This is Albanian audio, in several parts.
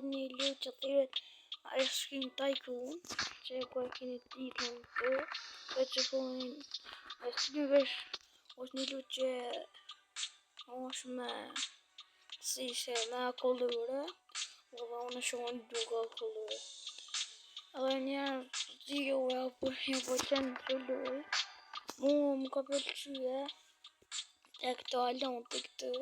një lutë që thirret Ice Cream Tycoon, që e keni titullin këtu, për që punin e slyvesh është një lutë që është me si se me kollure, dhe unë shumë duke kollure. Edhe njerë juve apo një pëlqen të luj, më ka pëlqye e këto alon të këtu.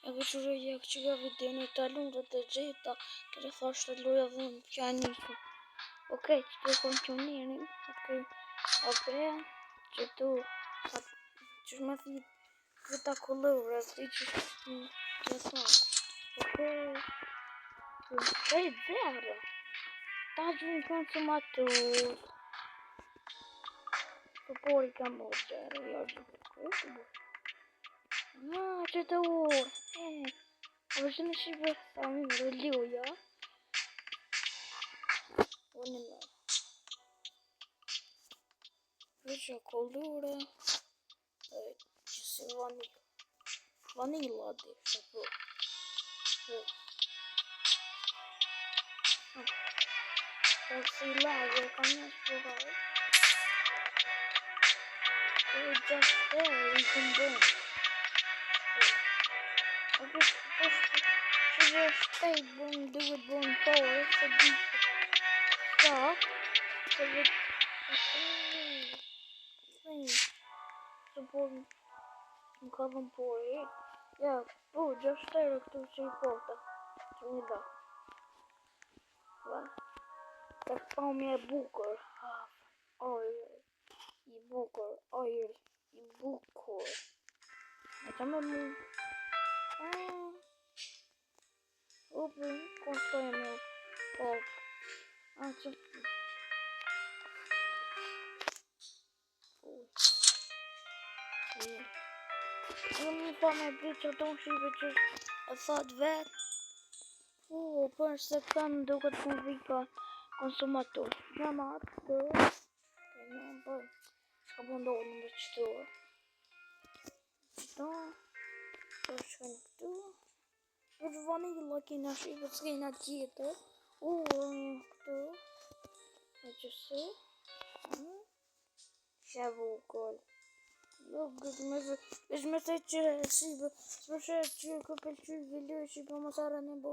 E kështu që që video në të alun të gjitha, kërë thash të luj edhe në pianisu. Okej, që të funksionerin, okej, që tu, që shme thit, këta kollure, ti që të thonë. Okej, që i dherë. Ta gjënë konsumator. Por i kam bërë, jo gjithë. Që të orë. A vështë në shqipë, sa mi më rëlluja. Unë në. Vështë kollure. Që si vanilla. Vanilla di, shëpër. Si lager, kam një shpëvaj. Just there, you can burn. Që shtejt bërën duhet bërën pore, se di sa, se dhe se bërën më ka dhën pore, ja, just there këtu që i porta, që një da. Të këpami e bukur, i bukur. E që me mu, konstoj me, që në më fa me di që të unë shqipe që e thot vetë, për se kam duke të më vika konsumator. Në marë këtë, s'ka pëndohë në më qëtu. Qëto, për shkën këtu. Për vanilla kina shqipe, s'kina tjetër. Këtu. E qësi. Që bukur. Vesh me të që shqipe, s'përshet që këpëlqy video shqipe më sara në bo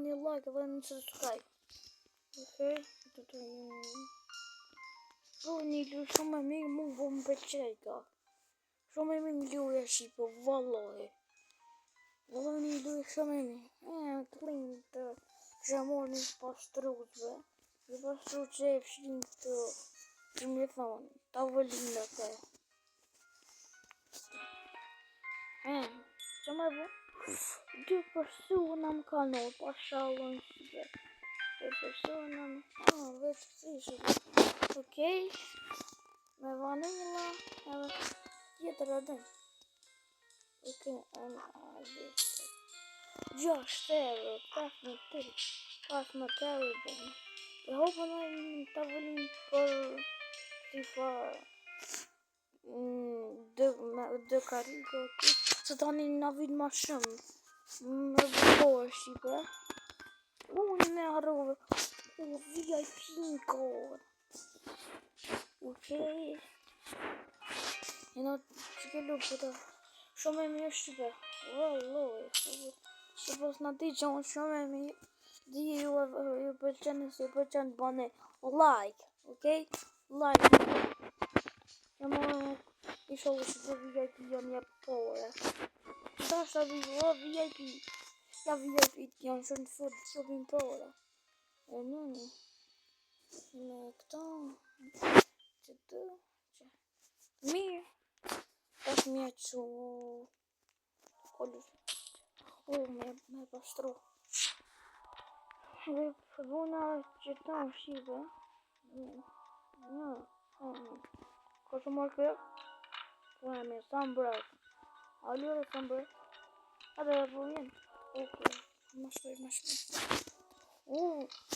një like dhe në subscribe. Okej, të një lu shumë e mirë mu vë më pëlqejka. Shumë e mirë luja shqipe, valloj. Valloj një luja shumë e mirë. Klin të që mor një pastruzve. Një pastruz që e fshin të që më thonë, tavolinë të. Që më bu? 2 persona më kanal, pa shalën shqipe. 2 persona më, veç kësi shqipe. Okej, me vanilla, edhe tjetër edhe. Okej, 6 euro, 15 euro bënë. E hopën e një tavolinë për tifa 2 kariko, se tani nga vitë ma shumë, me bukohë shqipe. Në harrove, VIP në kohë. Okej. Jena që ke lupë këta, shumë e mirë shqipe. Valloj, që pos në ti që unë shumë e mirë, di ju pëlqeni si pëlqen të bane like, okej? Like. Që më i sholë që të VIP janë një pore. Ta është të VIP. Ja VIP janë shumë të fërë që bëjmë pore. E nëni. Me këto. Që të. Mirë. Ta është mirë që. Kollu. Me pastru. Dhe përbuna që ta në shqipe. Ko që marrë kërë? Po e me sambrët. A lërë sambrët? A dhe e përjen? Okej, ma shpër.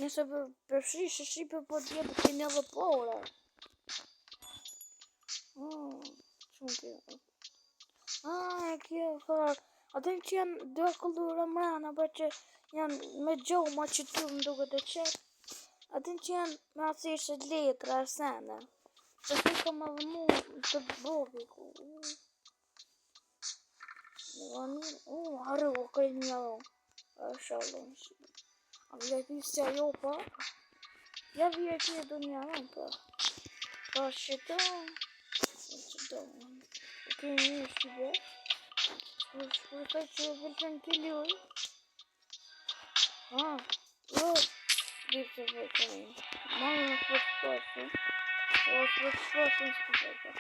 Nëse përshri shqipe po tjetë keni edhe pore. Shumë kjo. E kjo farë. Atë që janë 2 kollura mrena, për që janë me gjoma që ty më duket e qetë. Atin që janë me atësisht letra e sene. Që të kam edhe mu të bobi ku. Haru, okej një do. Shalom. A VIP se ajo pa? Ja VIP e do një anon pa. Pa shqito. Okej një shqipo. Shkërëtaj që vëllën të ljuj. Dipte vëllën. Mami në shpërshpërshën. Shpërshpërshën s'këpërka.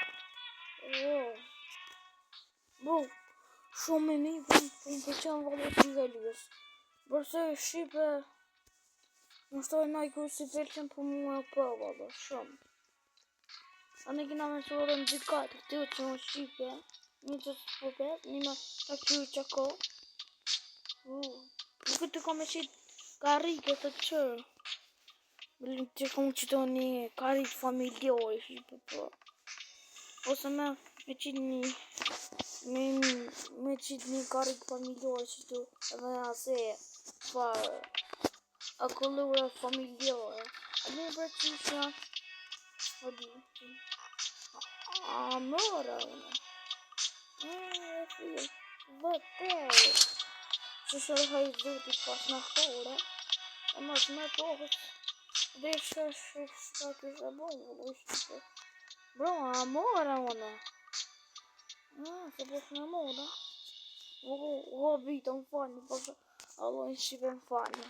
Bro, shumë e mi për më përqenë vëllë të nga ljus. Bërse shqipe, më shtojnë na i kur si vëllën për mu e për vëllë, shumë. A ne kina me së vëllë në gjikatë, të që më shqipe, një që së përpet, një me të qërë që ko. Nuk të ka me qitë karike të qërë. Bëllën të kom qëto një karikë familjore, shqipe për. Ose me qitë një karikë familjore që tu edhe nga se farë. A këllure familjore. A një bërë që isha. A mëra une. Vëtërë. Që shërë hajtë zotit pas në këtore. E mas me pohës. Dhe shka kështë bo. Bro, a mëra une. Se pas në mëra. U habita më fani. Allo në shqipe më fani.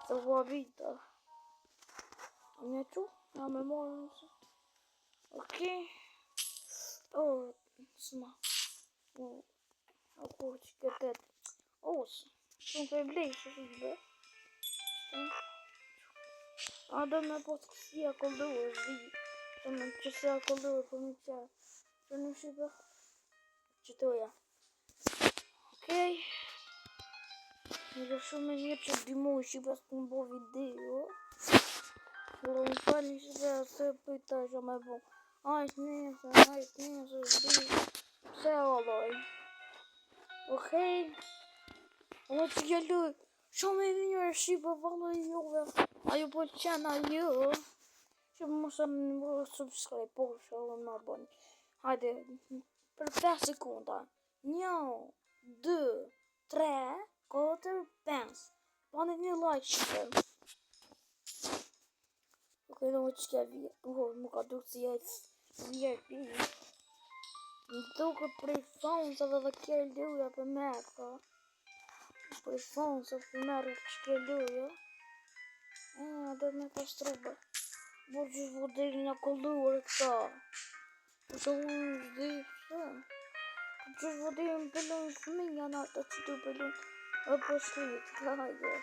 Se u habita. A një që? Ja me mëra nëse. Okej. Sma. Ako që këtet. Shumë për blejshë që të bë. A do me pas kësi a këllur, zdi. Që me qëse a këllur për më qërë. Që në shqipe. Që toja. Okej. Në shumë e një që dimu shqipe së të më bo video. Por më fali shqipe se pëjta që me bo. Ajtë njëse, zdi. Pse valoj. Okej. Ola që gjalluj. Shumë e mirë shqipe valoj juve. Ajo po qenë ajo. Që mos e më subscribe. Po shumë më aboni. Hajde. Për 5 sekunda. 1, 2, 3, 4, 5. Bani një like shqipe. Okej, do më që kja vje. Më ka dukë si jetë VIP. Më duke prej fonësave dhe kje luja për merka. Prej fonësave për merka që kje luja. Do me pastruba. Borë që vëderi nga këllurë këta. Për që unë zdi pëse. Që vëderi më pëllon fëminja në ata që tu pëllon. E për shlitë, hajde.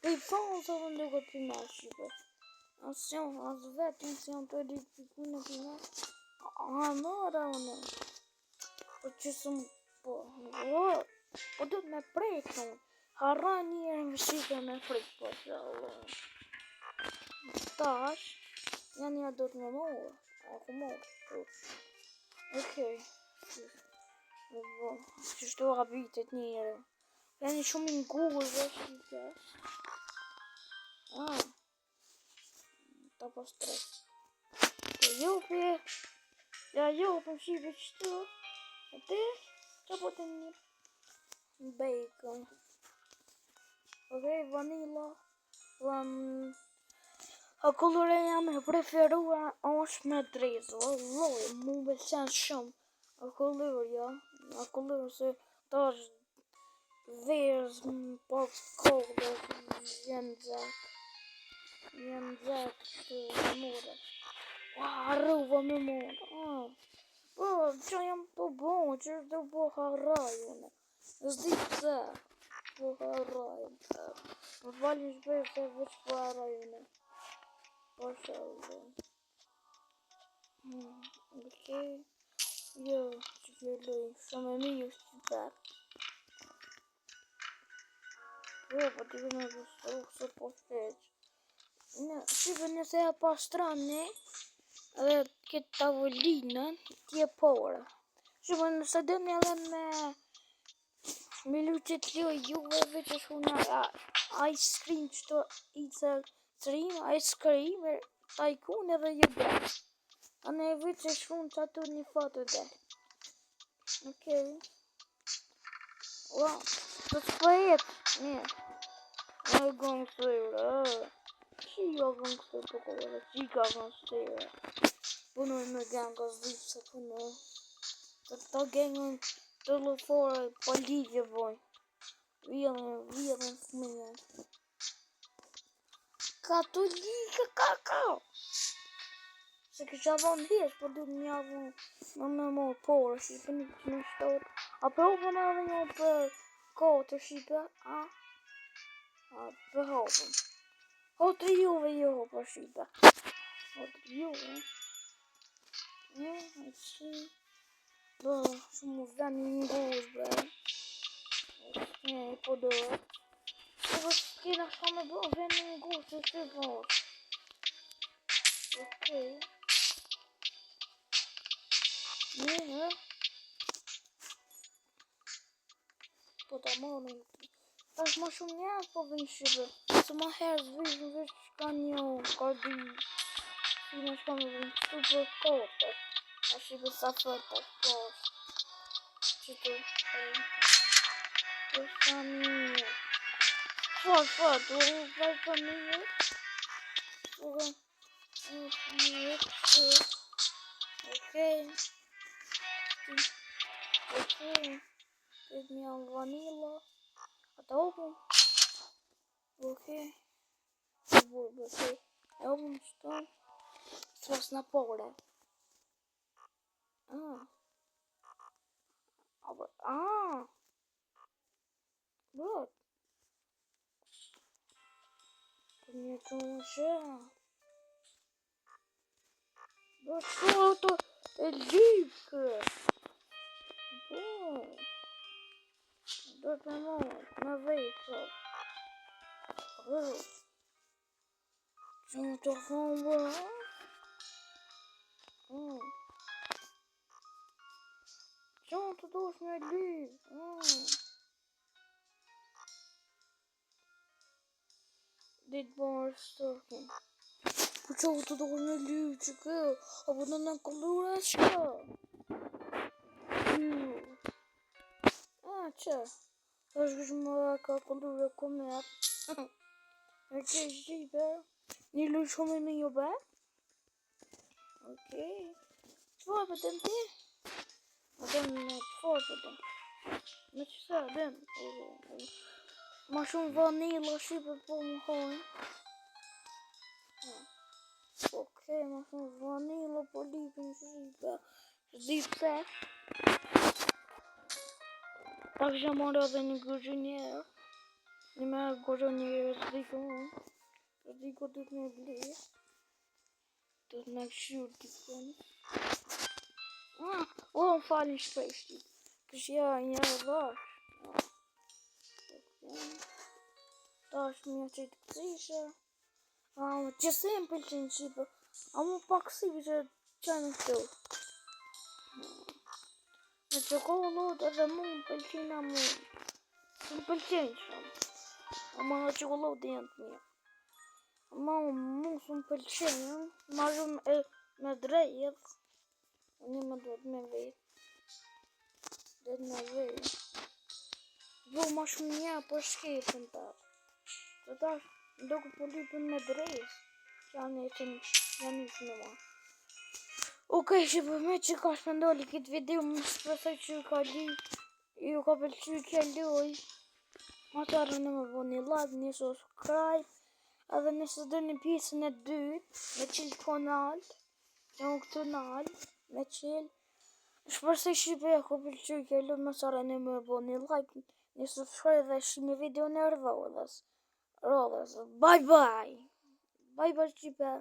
Prej fonësave më duke për merka shqipe. As vetin si janë të ditë pikun e pina. A mëra une. Po që së më po. Po du të me prejtë unë. Harra njërë më shqipe me frikë po që Allah. Tash. Janë një do të me morë. Ako morë. Okej. Që shtu habitet njërë. Janë shumë në Google dhe shqipe. Ta pas stres. Ja jopi më shqipe qëtu. E ti? Qa po të një? Bacon. Okej, vanilla. A këllure jam e preferua është me drezë. Vëlloj, mu me qenë shumë. A këllure se ta është verës po kohë jenë gjak. Jenë gjak të mure. Harruva me mure. Po, që jam të bon, që është të bo harrajune. Zdi pëse. Po harrajune. Më falin shpej se veç po harrajune. Po shalve. Okej. Jo, që fjelloj. Shumë e mi ju shqiper. Po t'i me gështu, se po shpeq. Shqipe nëse e pastrani, edhe këtë tavolinën, t'je pore. Shqipe nëse dhe një edhe Me luqe të loj juve veç është una ice cream qëto ice cream Tycoon edhe ju bërë. A ne veç është unë që ato një fatë dhe. Okej. Wow, të shpëjet. Mirë. Në gangstera. Që jo gangstera po kohë, që ka gangstera. Punoj me ganga zhvip se punoj. Të gengën të lëfore policije boj. Vjellën fëmija. Katolika kakao. Se kësha dhonë hesh, po du të një avon me morë porë, shqipe një që në shtotë. A për hopën edhe një për kote shqipe, a për hopën. Hotë juve jo për shqipe. Hotë juve. A që... Bë, shumë vën një ngosh, bë. Po dërë. Po bë, s'kena shka me bë, vën një ngosh, që që bërë. Okej. Mirë. Po ta marrim. Tash ma shumë njerëz po vin shqipe. Se ma herë zvishën veç ka një kardi. Si në shka me vin super kote. A shqipe sa fër tash posh. Qëtu. Po shka mirë. Fër, tu vaj për mirë. Okej. Këtë një vanilla. Ata opëm. Okej. E opëm qëto. Sfas në pore. Bërët. Për një të në shë. Bërët shë auto e lypë. Do të me vejtë. Që më të thonë bërë. Që më të dosh me lypë. Ditë bërë stërkin. Po që më të dosh me lypë që kë. Apo në këllura shka. Që? është më ka këllura komet. Okej, shqipe. Një lujë shumë me një bërë. Okej. Qëfar për të në ti? A të në qëfar për të? Me qësa, den? Ma shumë vanilla shqipe po më hojnë. Okej, ma shumë vanilla po lipin shqipe. Zdi pëse. Ta kësha marrë edhe një gërgjënjerë. Një me gërgjënjerë zdiko unë. Zdiko du të me blirë. Du të me këshurë dikën. Më falin shpeshti. Këshja një rëvash. Ta është një që të kësishe. Që se më pëlqenë qipë. A më pak kësivë që qenë këtu. Me qokollot edhe mu më pëlqenë a mu. Së më pëlqenë shumë. A ma qokollot e janë të mirë. Ma mu së më pëlqenë. Ma shumë me drejët. Një me duhet me vetë. Duhet me vetë. Jo ma shumë njerë për shkepën ta. Të tash ndo ku po lipën me drejës. Që janë e që janë ishë në ma. Okej, që për me që ka shpendoli këtë video, më shpresoj që ju ka pëlqy kjo loj. Ma të arë në me bo një like, një subscribe, edhe nëse dhe një pjesën e dytë, me qilë kanal, që më këtu nal, me qilë. Shpresoj që ju ka pëlqy kjo loj, më të arë në me bo një like, një subscribe dhe shi një video në rëdhës. Bye bye! Bye bye, Shqipe!